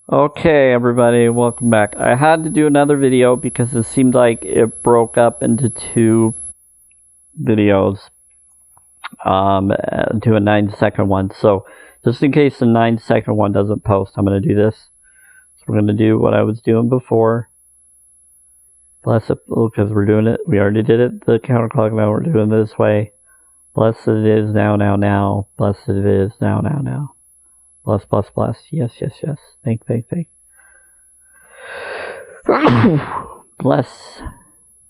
Okay, everybody, welcome back. I had to do another video because it seemed like it broke up into two videos, to a 9-second one. So, just in case the 9-second one doesn't post, I'm going to do this. So we're going to do what I was doing before. Bless it, because we're doing it. We already did it, the counterclock, now we're doing it this way. Blessed it is now. Blessed it is now. Bless. Yes. Thank. Bless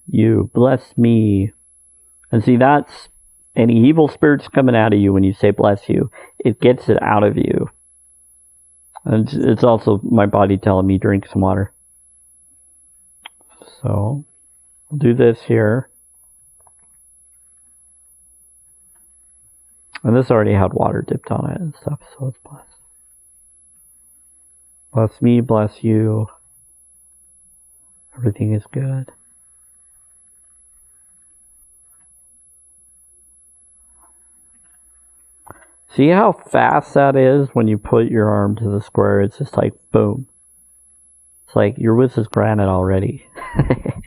you. Bless me. And see, that's any evil spirits coming out of you when you say bless you. It gets it out of you. And it's also my body telling me drink some water. So, we'll do this here. And this already had water dipped on it and stuff, so it's blessed. Bless me, bless you. Everything is good. See how fast that is when you put your arm to the square? It's just like boom. It's like your wish is granted already. You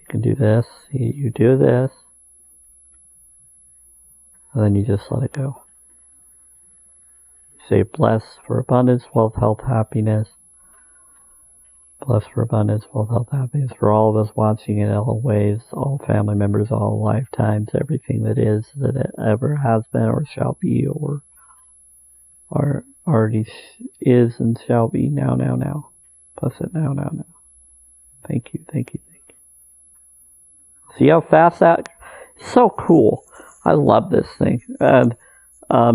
can do this. You do this. And then you just let it go. Say bless for abundance, wealth, health, happiness. Bless for abundance, wealth, health, happiness for all of us watching in all ways, all family members, all lifetimes, everything that is, that it ever has been or shall be, or already is and shall be now. Bless it now. Thank you. See how fast that? It's so cool. I love this thing. And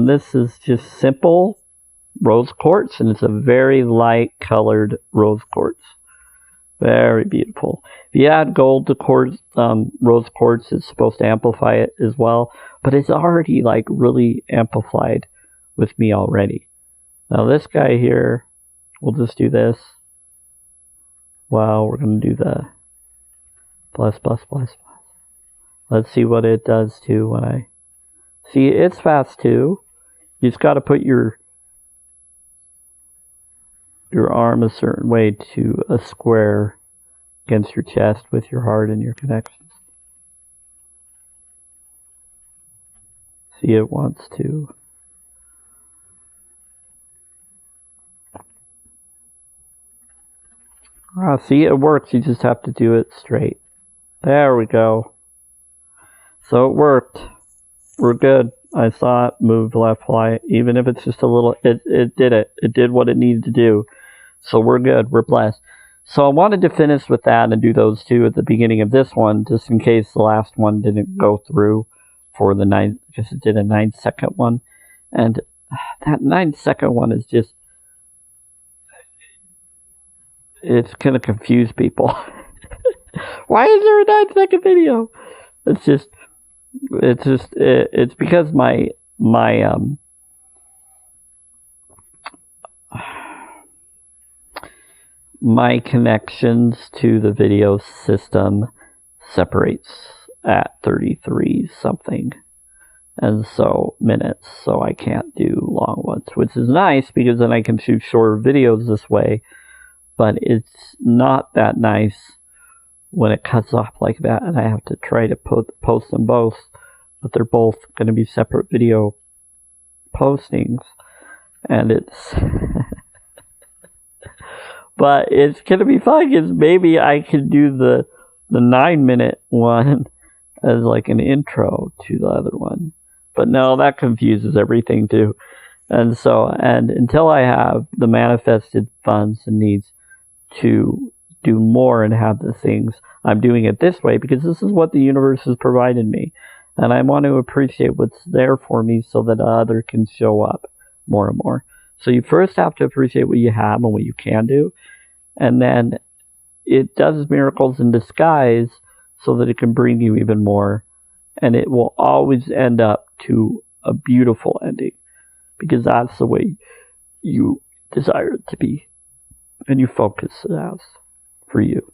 this is just simple rose quartz, and it's a very light colored rose quartz. Very beautiful. If you add gold to quartz, rose quartz, it's supposed to amplify it as well, but it's already like really amplified with me already. Now this guy here, we'll just do this. Well, we're going to do the bless. Let's see what it does too when I... See, it's fast too. You just got to put your arm a certain way to a square against your chest with your heart and your connections. See, it wants to. See, it works. You just have to do it straight. There we go. So it worked. We're good. I saw it move left, right. Even if it's just a little, it did it. It did what it needed to do. So we're good. We're blessed. So I wanted to finish with that and do those two at the beginning of this one, just in case the last one didn't go through for the 9, because it did a 9-second one. And that 9-second one is just, it's going to confuse people. Why is there a 9-second video? It's because my connections to the video system separates at 33 something and so minutes, so I can't do long ones, which is nice because then I can shoot shorter videos this way, but it's not that nice when it cuts off like that and I have to try to post them both, but they're both going to be separate video postings, and it's but it's going to be fun because maybe I can do the 9-minute one as like an intro to the other one, but no, that confuses everything too. And until I have the manifested funds and needs to do more and have the things, I'm doing it this way because this is what the universe has provided me, and I want to appreciate what's there for me so that other can show up more and more. So you first have to appreciate what you have and what you can do, and then it does miracles in disguise so that it can bring you even more, and it will always end up to a beautiful ending because that's the way you desire it to be, and you focus it as for you.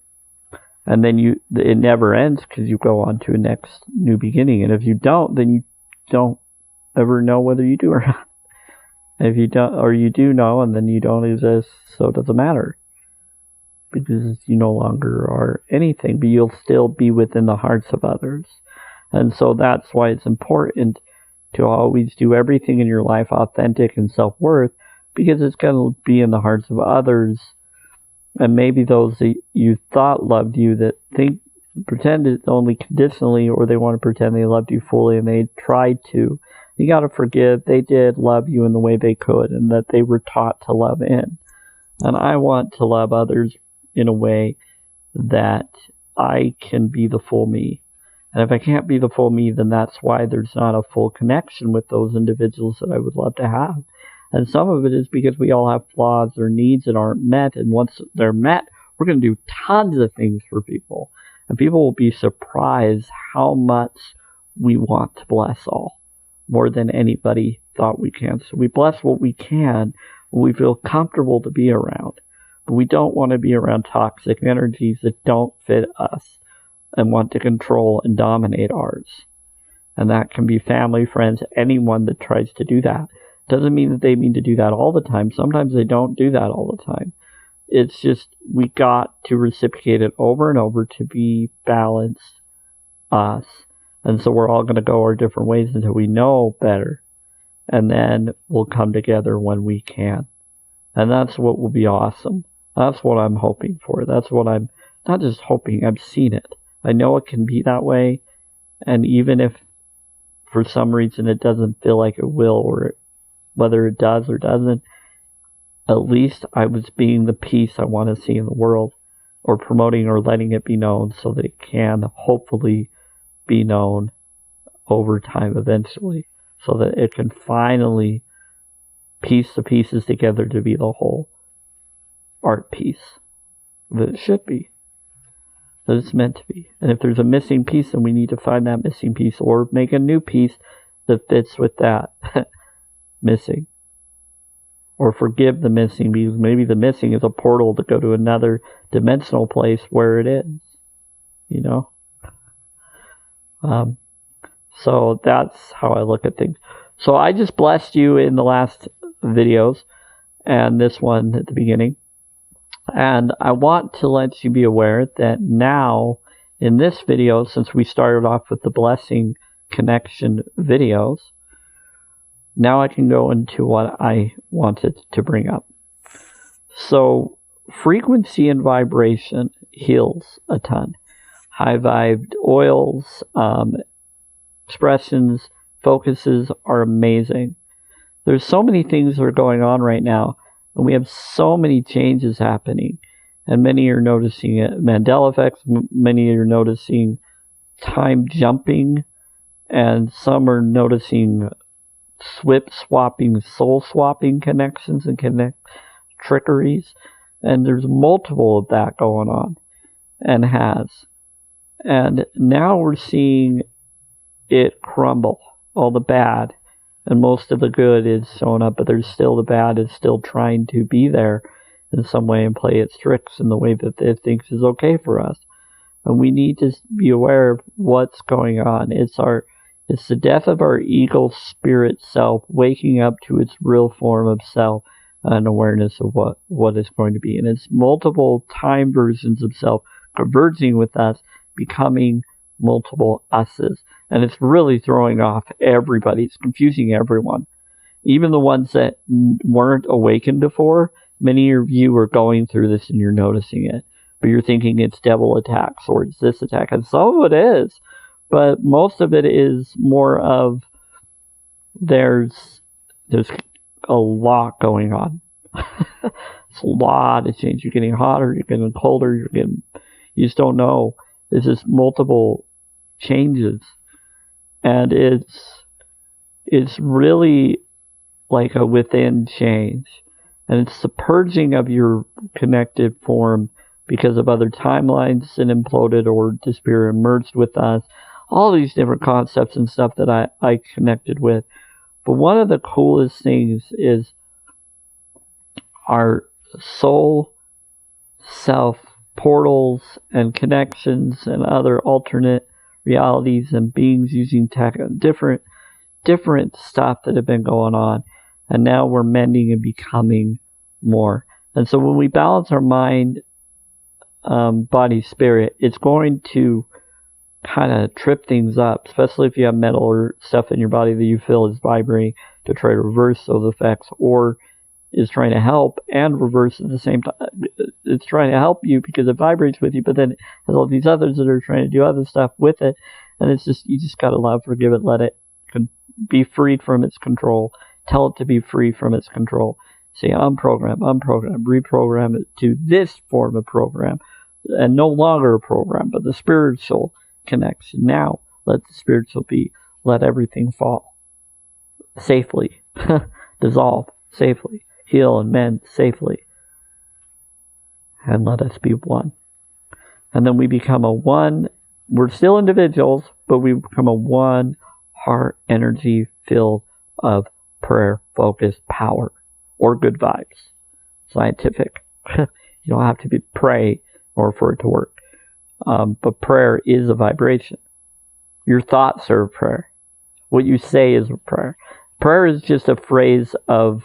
And then it never ends because you go on to a next new beginning. And if you don't, then you don't ever know whether you do or not. If you don't, or you do know, and then you don't exist, so it doesn't matter. Because you no longer are anything, but you'll still be within the hearts of others. And so that's why it's important to always do everything in your life authentic and self-worth, because it's going to be in the hearts of others. And maybe those that you thought loved you that pretend it only conditionally, or they want to pretend they loved you fully and they tried to. You got to forgive. They did love you in the way they could, and that they were taught to love in. And I want to love others in a way that I can be the full me. And if I can't be the full me, then that's why there's not a full connection with those individuals that I would love to have. And some of it is because we all have flaws or needs that aren't met. And once they're met, we're going to do tons of things for people. And people will be surprised how much we want to bless all, more than anybody thought we can. So we bless what we can, when we feel comfortable to be around. But we don't want to be around toxic energies that don't fit us and want to control and dominate ours. And that can be family, friends, anyone that tries to do that. Doesn't mean that they mean to do that all the time. Sometimes they don't do that all the time. It's just we got to reciprocate it over and over to be balanced us. And so we're all going to go our different ways until we know better. And then we'll come together when we can. And that's what will be awesome. That's what I'm hoping for. That's what I'm not just hoping, I've seen it. I know it can be that way. And even if for some reason it doesn't feel like it will, or whether it does or doesn't, at least I was being the peace I want to see in the world, or promoting or letting it be known so that it can hopefully be known over time eventually, so that it can finally piece the pieces together to be the whole art piece that it should be, that it's meant to be. And if there's a missing piece, then we need to find that missing piece, or make a new piece that fits with that missing. Or forgive the missing, because maybe the missing is a portal to go to another dimensional place where it is, you know? So that's how I look at things. So I just blessed you in the last videos, and this one at the beginning. And I want to let you be aware that now, in this video, since we started off with the blessing connection videos, now I can go into what I wanted to bring up. So frequency and vibration heals a ton. High-vibed oils, expressions, focuses are amazing. There's so many things that are going on right now, and we have so many changes happening. And many are noticing it. Mandela effects, many are noticing time jumping, and some are noticing swapping, soul swapping connections and trickeries. And there's multiple of that going on, and has. And now we're seeing it crumble, all the bad, and most of the good is showing up, but there's still the bad is still trying to be there in some way and play its tricks in the way that it thinks is okay for us. And we need to be aware of what's going on. It's the death of our ego spirit self waking up to its real form of self and awareness of what is going to be. And it's multiple time versions of self converging with us, becoming multiple us's. And it's really throwing off everybody. It's confusing everyone. Even the ones that weren't awakened before, many of you are going through this and you're noticing it. But you're thinking it's devil attacks or it's this attack. And some of it is. But most of it is more of there's a lot going on. It's a lot of change. You're getting hotter, you're getting colder, you just don't know. There's just multiple changes. And it's really like a within change. And it's the purging of your connected form because of other timelines that imploded or disappeared and merged with us. All these different concepts and stuff that I connected with. But one of the coolest things is our soul, self, portals and connections and other alternate realities and beings using tech, different stuff that have been going on. And now we're mending and becoming more. And so when we balance our mind, body, spirit, it's going to kind of trip things up, especially if you have metal or stuff in your body that you feel is vibrating, to try to reverse those effects, or is trying to help and reverse at the same time. It's trying to help you because it vibrates with you, but then it has all these others that are trying to do other stuff with it. And it's just, you just got to love, forgive it, let it be freed from its control. Tell it to be free from its control. Say, unprogram, reprogram it to this form of program, and no longer a program, but the spiritual connection. Now, let the spiritual be. Let everything fall safely, dissolve safely, heal and mend safely, and let us be one. And then we become a one. We're still individuals, but we become a one heart energy filled of prayer, focus, power, or good vibes. Scientific. You don't have to pray in order for it to work. But prayer is a vibration. Your thoughts are a prayer. What you say is a prayer. Prayer is just a phrase of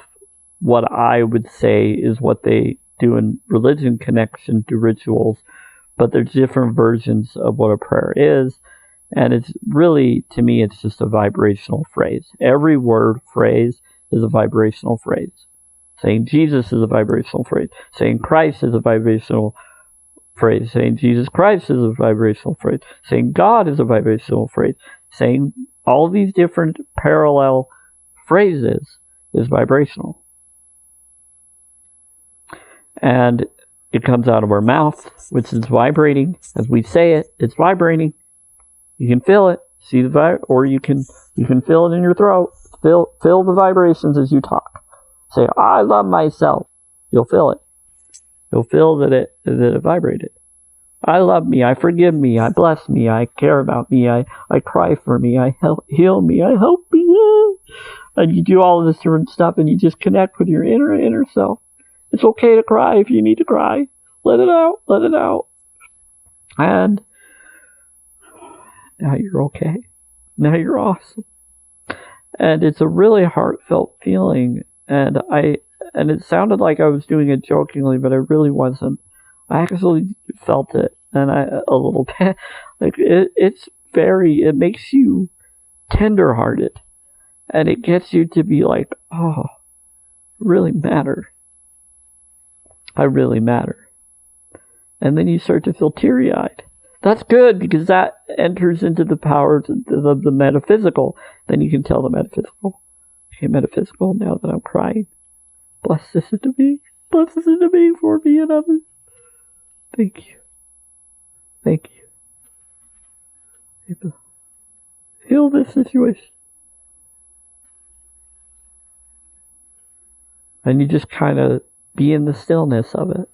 what I would say is what they do in religion connection to rituals, but there's different versions of what a prayer is, and it's really, to me, it's just a vibrational phrase. Every word, phrase, is a vibrational phrase. Saying Jesus is a vibrational phrase. Saying Christ is a vibrational phrase. Saying Jesus Christ is a vibrational phrase. Saying God is a vibrational phrase. Saying all these different parallel phrases is vibrational. And it comes out of our mouth, which is vibrating. As we say it, it's vibrating. You can feel it, see the or you can feel it in your throat. Feel the vibrations as you talk. Say, I love myself. You'll feel it. You'll feel that it vibrated. I love me. I forgive me. I bless me. I care about me. I cry for me. I heal me. I help me. And you do all of this different stuff, and you just connect with your inner self. It's okay to cry if you need to cry. Let it out. Let it out. And now you're okay. Now you're awesome. And it's a really heartfelt feeling. And it sounded like I was doing it jokingly, but I really wasn't. I actually felt it, and a little bit. Like it makes you tender-hearted, and it gets you to be like, oh, really matter. I really matter. And then you start to feel teary-eyed. That's good, because that enters into the power of the metaphysical. Then you can tell the metaphysical. Okay, metaphysical, now that I'm crying, bless this into me. Bless this into me for me and others. Thank you. Thank you. Heal this situation. And you just kind of be in the stillness of it.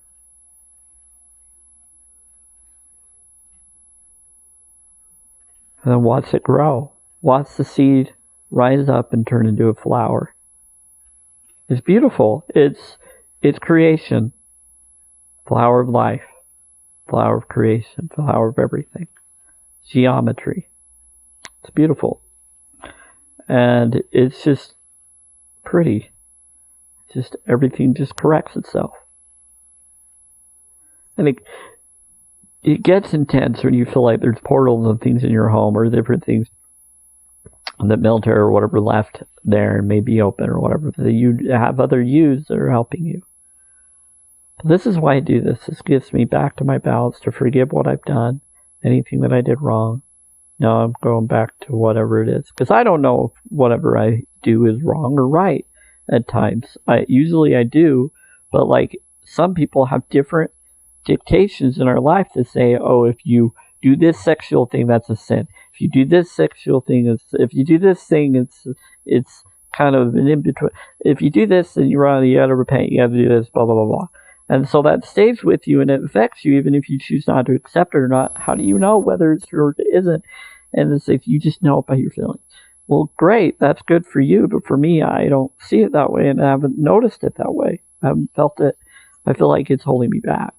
And then watch it grow. Watch the seed rise up and turn into a flower. It's beautiful. It's creation. Flower of life. Flower of creation. Flower of everything. Geometry. It's beautiful. And it's just pretty. Just everything just corrects itself. And it gets intense when you feel like there's portals and things in your home, or different things that military or whatever left there and may be open or whatever, that you have other yous that are helping you. But this is why I do this. This gets me back to my balance, to forgive what I've done, anything that I did wrong. Now I'm going back to whatever it is, because I don't know if whatever I do is wrong or right at times. Usually I do, but like some people have different dictations in our life to say, oh, if you do this sexual thing, that's a sin. If you do this sexual thing, if you do this thing, it's kind of an in-between. If you do this, then you gotta repent, you gotta do this, blah, blah, blah, blah. And so that stays with you, and it affects you, even if you choose not to accept it or not. How do you know whether it's true or it isn't? And it's if you just know it by your feelings. Well, great, that's good for you, but for me, I don't see it that way, and I haven't noticed it that way. I haven't felt it. I feel like it's holding me back.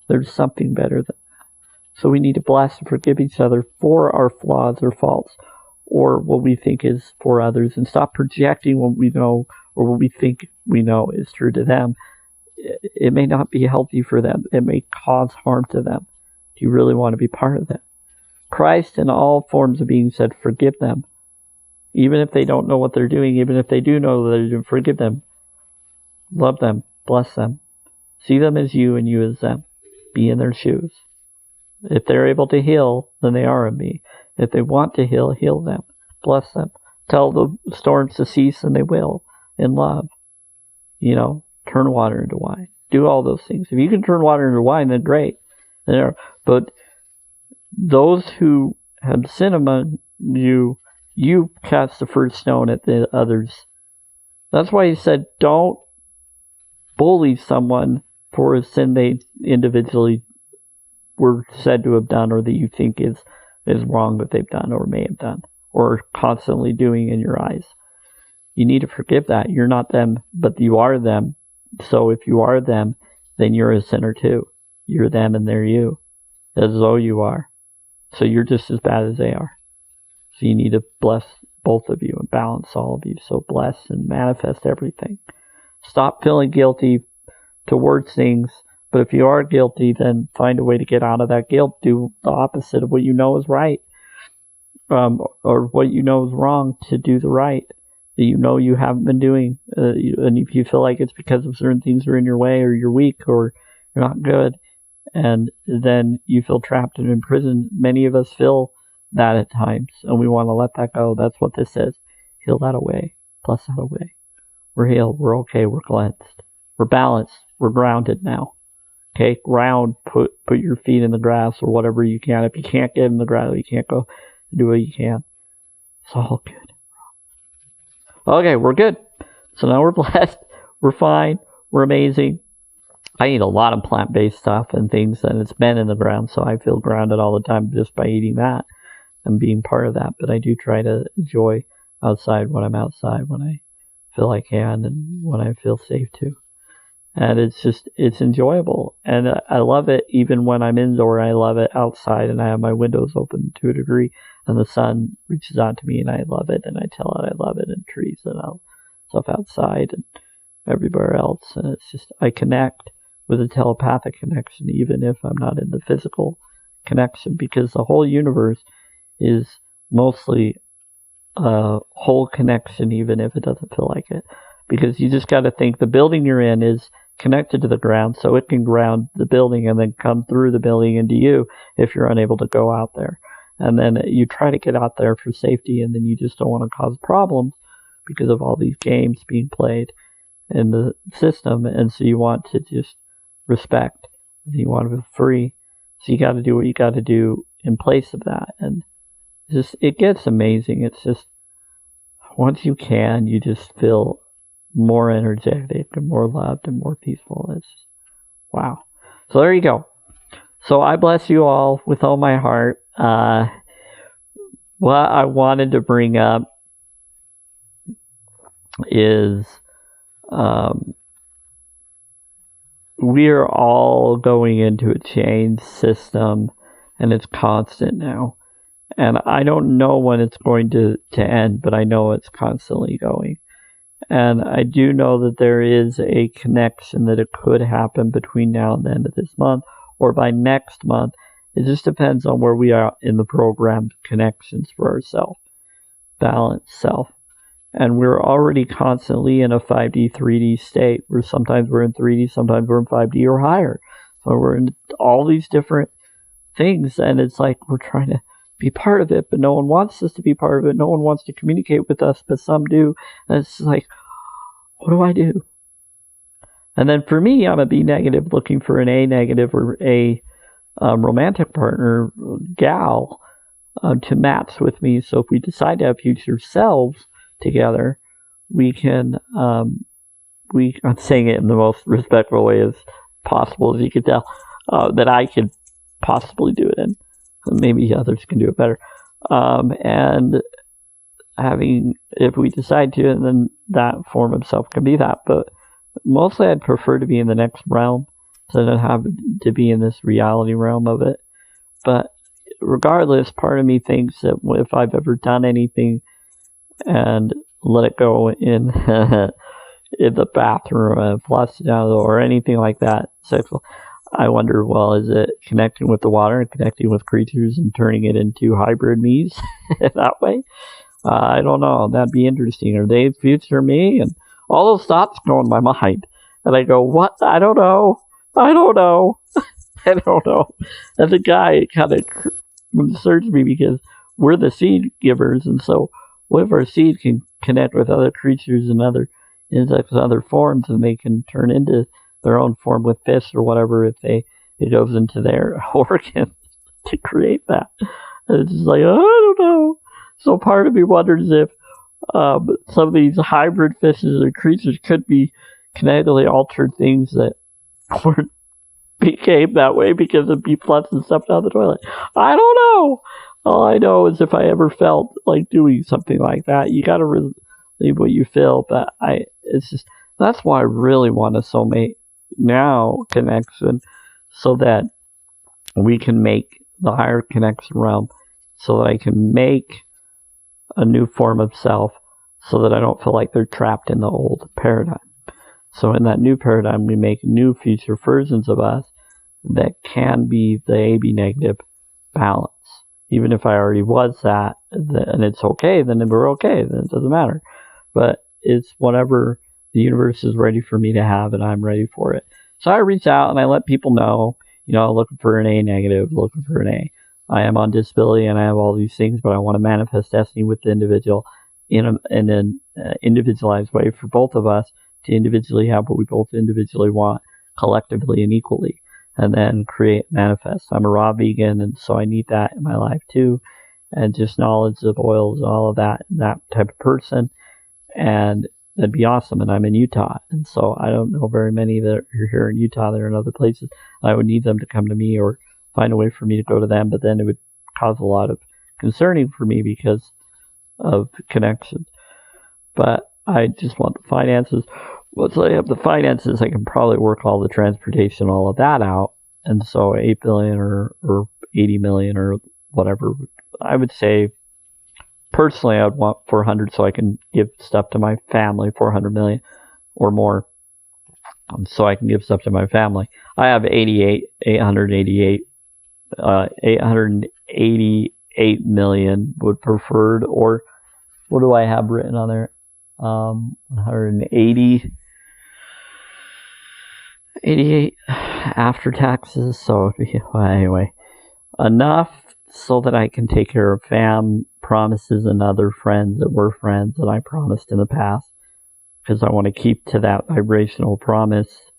There's something better than that. So we need to bless and forgive each other for our flaws or faults, or what we think is for others, and stop projecting what we know or what we think we know is true to them, it may not be healthy for them. It may cause harm to them. Do you really want to be part of that? Christ in all forms of being said, forgive them. Even if they don't know what they're doing, even if they do know what they're doing, forgive them. Love them. Bless them. See them as you and you as them. Be in their shoes. If they're able to heal, then they are of me. If they want to heal, heal them. Bless them. Tell the storms to cease, and they will. In love. Turn water into wine. Do all those things. If you can turn water into wine, then great. But those who have sin among you, you cast the first stone at the others. That's why he said, don't bully someone for a sin they individually were said to have done, or that you think is wrong that they've done or may have done, or constantly doing in your eyes. You need to forgive that. You're not them, but you are them. So if you are them, then you're a sinner too. You're them and they're you, as though you are. So you're just as bad as they are. So you need to bless both of you and balance all of you. So bless and manifest everything. Stop feeling guilty towards things. But if you are guilty, then find a way to get out of that guilt. Do the opposite of what you know is right, or what you know is wrong, to do the right that you know you haven't been doing. And if you feel like it's because of certain things are in your way, or you're weak, or you're not good, and then you feel trapped and imprisoned. Many of us feel that at times, and we want to let that go. That's what this says. Heal that away. Bless that away. We're healed. We're okay. We're cleansed. We're balanced. We're grounded now. Okay, ground, put your feet in the grass or whatever you can. If you can't get in the grass, you can't go do what you can. It's all good. Okay, we're good. So now we're blessed. We're fine. We're amazing. I eat a lot of plant-based stuff and things, and it's been in the ground, so I feel grounded all the time just by eating that and being part of that. But I do try to enjoy outside when I'm outside, when I feel I can, and when I feel safe to. And it's enjoyable. And I love it even when I'm indoor. I love it outside, and I have my windows open to a degree, and the sun reaches out to me, and I love it, and I tell it I love it, and trees and all stuff outside and everywhere else. And it's just, I connect with a telepathic connection, even if I'm not in the physical connection, because the whole universe is mostly a whole connection, even if it doesn't feel like it. Because you just got to think the building you're in is connected to the ground, so it can ground the building and then come through the building into you if you're unable to go out there. And then you try to get out there for safety, and then you just don't want to cause problems because of all these games being played in the system. And so you want to just respect, and you want to be free. So you got to do what you got to do in place of that. And it gets amazing. It's just, once you can, you just feel more energetic and more loved and more peaceful. It's wow. So there you go. So I bless you all with all my heart. What I wanted to bring up is we are all going into a change system, and it's constant now. And I don't know when it's going to end, but I know it's constantly going. And I do know that there is a connection that it could happen between now and the end of this month, or by next month. It just depends on where we are in the programmed connections for ourselves, balanced self. And we're already constantly in a 5D, 3D state, where sometimes we're in 3D, sometimes we're in 5D or higher. So we're in all these different things, and it's like we're trying to be part of it, but no one wants us to be part of it. No one wants to communicate with us, but some do. And it's like, what do I do? And then for me, I'm a B negative looking for an A negative or a romantic partner, gal, to match with me. So if we decide to have future selves together, we can, I'm saying it in the most respectful way as possible, as you can tell, that I could possibly do it in. Maybe others can do it better. And if we decide to, then that form of self can be that. But mostly I'd prefer to be in the next realm, so I don't have to be in this reality realm of it. But regardless, part of me thinks that if I've ever done anything and let it go in in the bathroom and flush it down or anything like that, sexual. I wonder, well, is it connecting with the water and connecting with creatures and turning it into hybrid me's that way? I don't know. That'd be interesting. Are they future me? And all those thoughts go in my mind. And I go, what? I don't know. I don't know. I don't know. And the guy kind of concerns me because we're the seed givers. And so what if our seed can connect with other creatures and other insects and other forms, and they can turn into their own form with fish or whatever if it goes into their organs to create that. And it's just like, oh, I don't know. So part of me wonders if some of these hybrid fishes or creatures could be genetically altered things that weren't became that way because of beef floods and stuff down the toilet. I don't know. All I know is if I ever felt like doing something like that, you gotta leave what you feel. But it's just, that's why I really want a soulmate now connection, so that we can make the higher connection realm, so that I can make a new form of self, so that I don't feel like they're trapped in the old paradigm. So in that new paradigm, we make new future versions of us that can be the AB negative balance. Even if I already was that, and it's okay, then we're okay, then it doesn't matter. But it's whatever the universe is ready for me to have, and I'm ready for it. So I reach out and I let people know, looking for an A negative, looking for an A. I am on disability and I have all these things, but I want to manifest destiny with the individual in an individualized way for both of us to individually have what we both individually want, collectively and equally, and then create, manifest. I'm a raw vegan, and so I need that in my life too, and just knowledge of oils and all of that type of person, and that'd be awesome. And I'm in Utah, and so I don't know very many that are here in Utah. They're in other places. I would need them to come to me or find a way for me to go to them, but then it would cause a lot of concerning for me because of connections. But I just want the finances. Once I have the finances, I can probably work all the transportation, all of that out. And so 8 billion or 80 million or whatever, I would say, personally, I'd want 400 so I can give stuff to my family, 400 million or more, so I can give stuff to my family. I have 888 million would preferred, or what do I have written on there? 188 after taxes. So anyway, enough so that I can take care of promises and other friends that were friends that I promised in the past, because I want to keep to that vibrational promise,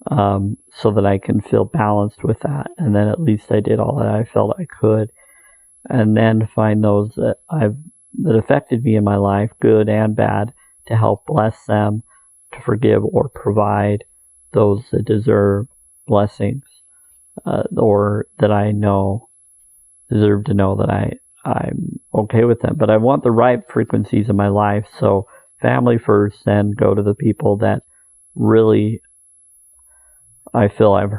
so that I can feel balanced with that. And then at least I did all that I felt I could, and then find those that affected me in my life, good and bad, to help bless them, to forgive or provide those that deserve blessings, or that I know deserve to know that I'm okay with them. But I want the right frequencies in my life, so family first, then go to the people that really I feel I've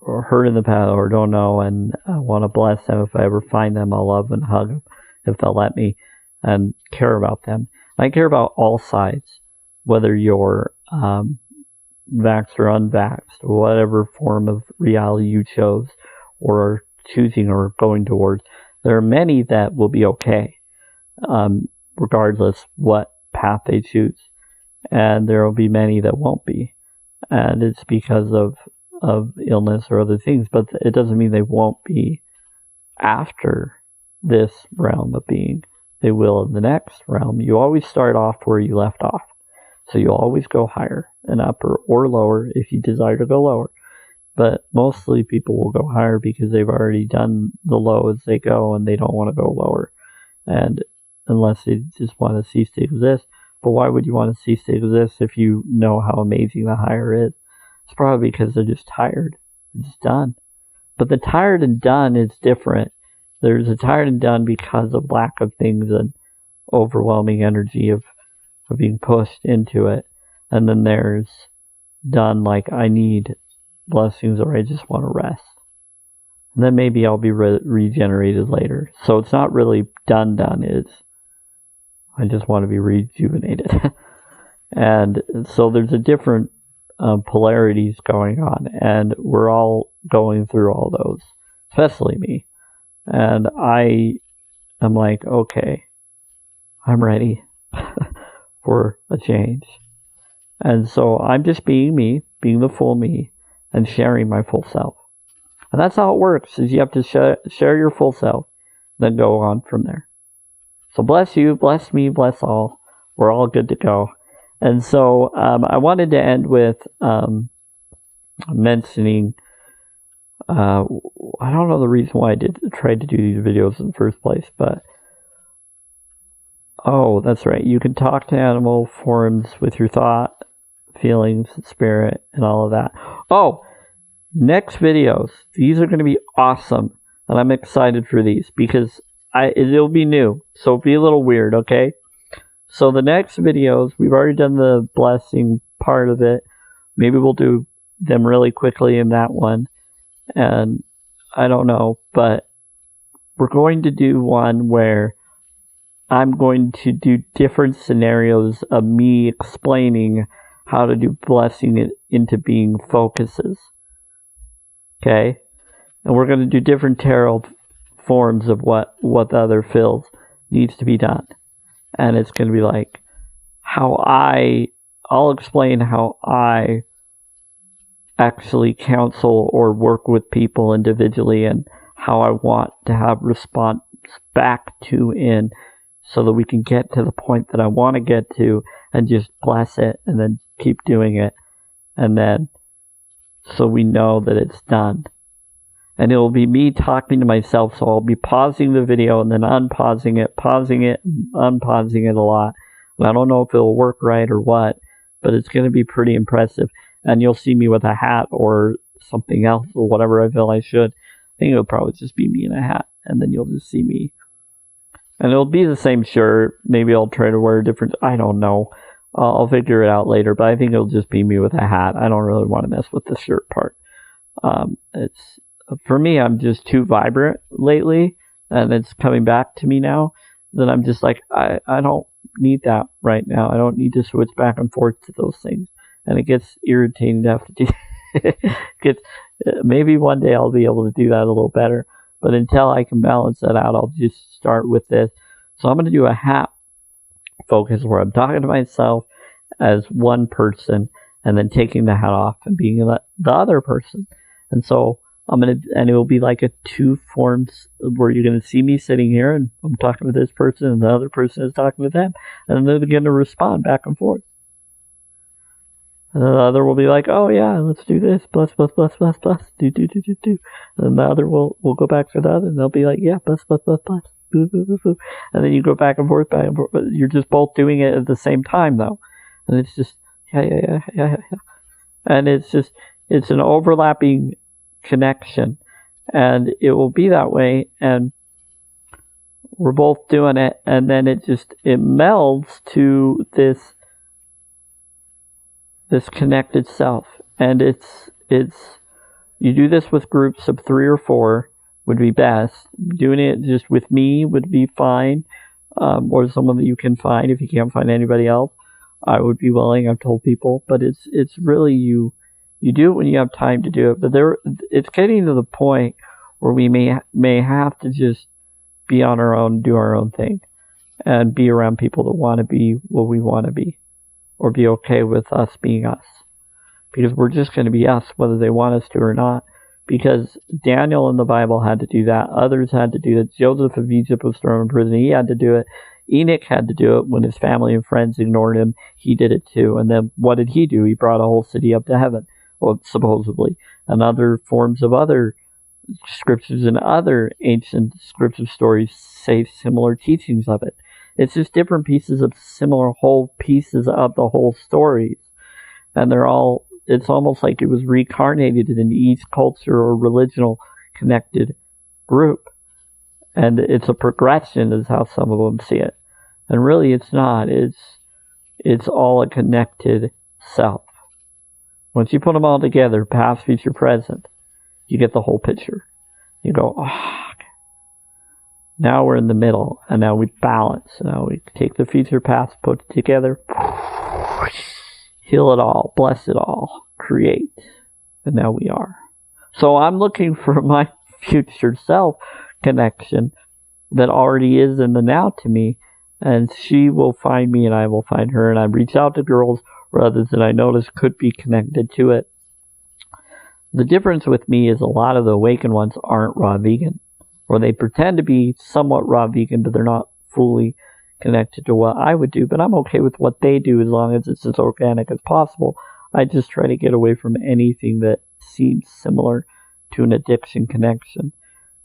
hurt in the past or don't know, and I want to bless them. If I ever find them, I'll love and hug them if they'll let me, and care about them. I care about all sides, whether you're vaxxed or unvaxxed, whatever form of reality you chose or are choosing or going towards. There are many that will be okay, regardless what path they choose, and there will be many that won't be, and it's because of illness or other things, but it doesn't mean they won't be after this realm of being. They will in the next realm. You always start off where you left off, so you'll always go higher and upper or lower if you desire to go lower. But mostly people will go higher because they've already done the low as they go, and they don't want to go lower, and unless they just want to cease to exist. But why would you want to cease to exist if you know how amazing the higher is? It's probably because they're just tired. They're just done. But the tired and done is different. There's a tired and done because of lack of things and overwhelming energy of being pushed into it. And then there's done like I need blessings or I just want to rest. And then maybe I'll be regenerated later. So it's not really done. It's I just want to be rejuvenated. And so there's a different polarities going on, and we're all going through all those, especially me. And I am like, okay, I'm ready for a change. And so I'm just being me, being the full me, and sharing my full self. And that's how it works, is you have to share your full self, then go on from there. So bless you, bless me, bless all. We're all good to go. And so I wanted to end with mentioning, I don't know the reason why I tried to do these videos in the first place, but oh, that's right. You can talk to animal forms with your thought, feelings, spirit, and all of that. Oh, next videos. These are going to be awesome, and I'm excited for these because it'll be new, so it'll be a little weird, okay? So the next videos, we've already done the blessing part of it. Maybe we'll do them really quickly in that one, and I don't know, but we're going to do one where I'm going to do different scenarios of me explaining how to do blessing it into being focuses. Okay? And we're going to do different tarot forms of what the other fills needs to be done. And it's going to be like how I'll explain how I actually counsel or work with people individually and how I want to have response back to in so that we can get to the point that I want to get to and just bless it and then keep doing it. And then so we know that it's done. And it will be me talking to myself, so I'll be pausing the video and then unpausing it, pausing it, unpausing it a lot. And I don't know if it'll work right or what, but it's going to be pretty impressive. And you'll see me with a hat or something else or whatever I feel I should. I think it'll probably just be me in a hat, and then you'll just see me. And it'll be the same shirt. Maybe I'll try to wear a different, I don't know. I'll figure it out later, but I think it'll just be me with a hat. I don't really want to mess with the shirt part. It's for me, I'm just too vibrant lately, and it's coming back to me now. That I'm just like, I don't need that right now. I don't need to switch back and forth to those things. And it gets irritating to have to do. Maybe one day I'll be able to do that a little better. But until I can balance that out, I'll just start with this. So I'm going to do a hat focus where I'm talking to myself as one person and then taking the hat off and being the other person. And so and it will be like a two forms where you're going to see me sitting here and I'm talking with this person and the other person is talking with them. And they're going to respond back and forth. And the other will be like, oh yeah, let's do this. Bless, bless, bless, bless, bless. Do. And then the other will go back to the other and they'll be like, yeah, bless, bless, bless, bless. Boo, boo, boo, boo. And then you go back and forth. But you're just both doing it at the same time though. And it's just, yeah. And it's an overlapping connection. And it will be that way. And we're both doing it. And then it melds to this connected self. And it's you do this with groups of 3 or 4 would be best. Doing it just with me would be fine, or someone that you can find. If you can't find anybody else, I would be willing. I've told people, but it's really you do it when you have time to do it. But it's getting to the point where we may have to just be on our own, do our own thing, and be around people that want to be what we want to be. Or be okay with us being us. Because we're just going to be us, whether they want us to or not. Because Daniel in the Bible had to do that. Others had to do that. Joseph of Egypt was thrown in prison. He had to do it. Enoch had to do it when his family and friends ignored him. He did it too. And then what did he do? He brought a whole city up to heaven, well, supposedly. And other forms of other scriptures and other ancient scripture stories say similar teachings of it. It's just different pieces of similar whole pieces of the whole stories. And it's almost like it was reincarnated in each culture or religional connected group. And it's a progression is how some of them see it. And really it's not. It's all a connected self. Once you put them all together, past, future, present, you get the whole picture. You go, oh, okay. Now we're in the middle, and now we balance. Now we take the future past, put it together, heal it all, bless it all, create. And now we are. So I'm looking for my future self connection that already is in the now to me, and she will find me and I will find her, and I reach out to girls or others that I notice could be connected to it. The difference with me is a lot of the awakened ones aren't raw vegan, or they pretend to be somewhat raw vegan, but they're not fully connected to what I would do. But I'm okay with what they do as long as it's as organic as possible. I just try to get away from anything that seems similar to an addiction connection.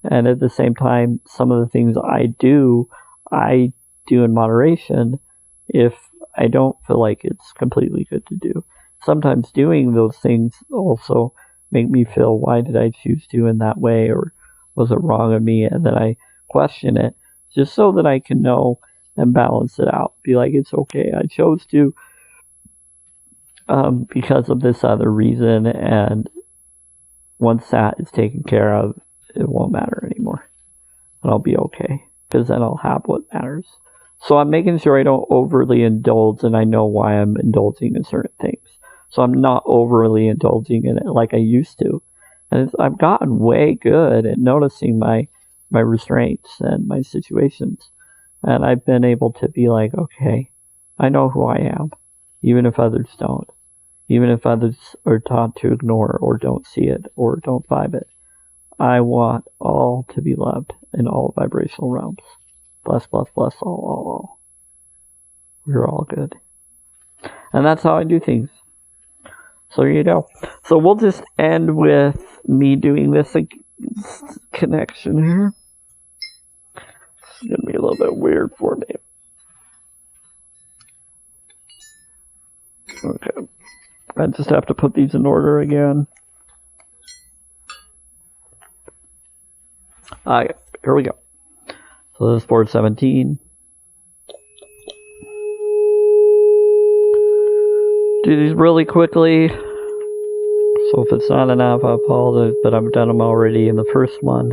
And at the same time, some of the things I do in moderation if I don't feel like it's completely good to do. Sometimes doing those things also make me feel, why did I choose to in that way, or was it wrong of me? And then I question it just so that I can know and balance it out. Be like, it's okay, I chose to because of this other reason, and once that is taken care of, it won't matter anymore. And I'll be okay, because then I'll have what matters. So I'm making sure I don't overly indulge, and I know why I'm indulging in certain things. So I'm not overly indulging in it like I used to. And I've gotten way good at noticing my restraints and my situations. And I've been able to be like, okay, I know who I am, even if others don't. Even if others are taught to ignore or don't see it or don't vibe it. I want all to be loved in all vibrational realms. Bless, bless, bless, all. We're all good. And that's how I do things. So here you go. So we'll just end with me doing this connection here. It's going to be a little bit weird for me. Okay. I just have to put these in order again. Alright, here we go. So this is board 17. Do these really quickly. So if it's not enough, I apologize, but I've done them already in the first one.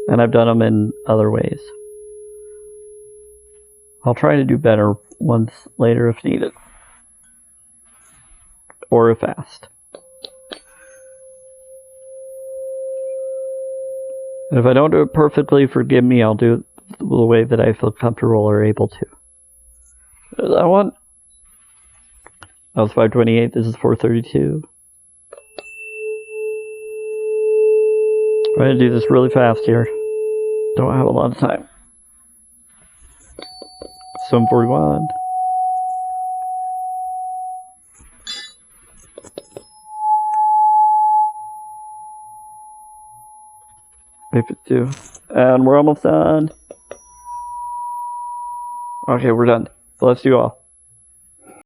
And I've done them in other ways. I'll try to do better ones later if needed. Or if asked. And if I don't do it perfectly, forgive me, I'll do it the way that I feel comfortable or able to. That one. That was 528, this is 432. I'm going to do this really fast here. Don't have a lot of time. 741. If it's two. And we're almost done. Okay, we're done. So let's do all.